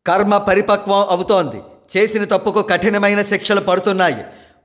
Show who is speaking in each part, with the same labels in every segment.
Speaker 1: కర్మ పరిపక్వం అవుతోంది. చేసిన తప్పుకు కఠినమైన శిక్షలు పడుతున్నాయి.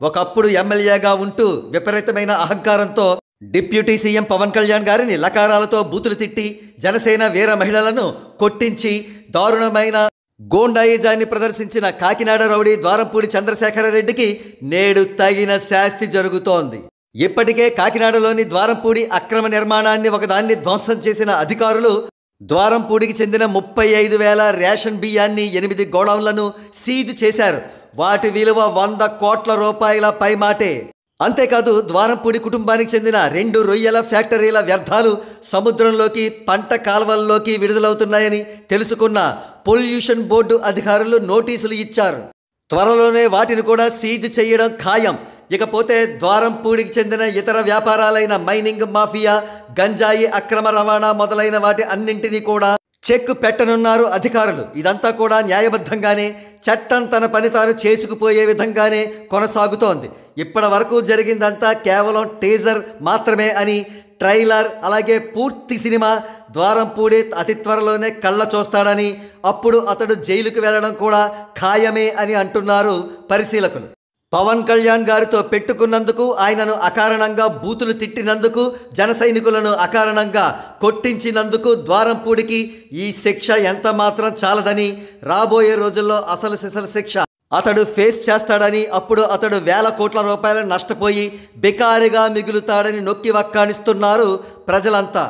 Speaker 1: ఒకప్పుడు ఎమ్మెల్యేగా ఉంటూ విపరీతమైన అహంకారంతో డిప్యూటీ సీఎం పవన్ కళ్యాణ్ గారిని లకారాలతో బూతులు తిట్టి జనసేన వీర మహిళలను కొట్టించి దారుణమైన గోండాయిజాన్ని ప్రదర్శించిన కాకినాడ రౌడీ ద్వారంపూడి చంద్రశేఖరరెడ్డికి నేడు తగిన శాస్తి జరుగుతోంది. ఇప్పటికే కాకినాడలోని ద్వారంపూడి అక్రమ నిర్మాణాన్ని ఒకదాన్ని ధ్వంసం చేసిన అధికారులు ద్వారంపూడికి చెందిన 35,000 రేషన్ బియ్యాన్ని 8 గోడౌన్లను సీజ్ చేశారు. వాటి విలువ 100 కోట్ల రూపాయల పైమాటే. అంతేకాదు ద్వారంపూడి కుటుంబానికి చెందిన 2 రొయ్యల ఫ్యాక్టరీల వ్యర్థాలు సముద్రంలోకి పంట కాల్వల్లోకి విడుదలవుతున్నాయని తెలుసుకున్న పొల్యూషన్ బోర్డు అధికారులు నోటీసులు ఇచ్చారు. త్వరలోనే వాటిని కూడా సీజ్ చేయడం ఖాయం. ఇకపోతే ద్వారంపూడికి చెందిన ఇతర వ్యాపారాలైన మైనింగ్ మాఫియా, గంజాయి అక్రమ రవాణా మొదలైన వాటి అన్నింటినీ కూడా చెక్ పెట్టనున్నారు అధికారులు. ఇదంతా కూడా న్యాయబద్ధంగానే చట్టం తన పని తాను చేసుకుపోయే విధంగానే కొనసాగుతోంది. ఇప్పటి వరకు జరిగిందంతా కేవలం టీజర్ మాత్రమే అని, ట్రైలర్ అలాగే పూర్తి సినిమా ద్వారంపూడి అతి త్వరలోనే కళ్ళ చూస్తాడని, అప్పుడు అతడు జైలుకు వెళ్ళడం కూడా ఖాయమే అని అంటున్నారు పరిశీలకులు. పవన్ కళ్యాణ్ గారితో పెట్టుకున్నందుకు, ఆయనను అకారణంగా బూతులు తిట్టినందుకు, జన సైనికులను అకారణంగా కొట్టించినందుకు ద్వారంపూడికి ఈ శిక్ష ఎంత మాత్రం చాలదని, రాబోయే రోజుల్లో అసలు సిసలు శిక్ష అతడు ఫేస్ చేస్తాడని, అప్పుడు అతడు వేల కోట్ల రూపాయలు నష్టపోయి బికారిగా మిగులుతాడని నొక్కి వక్కాణిస్తున్నారు ప్రజలంతా.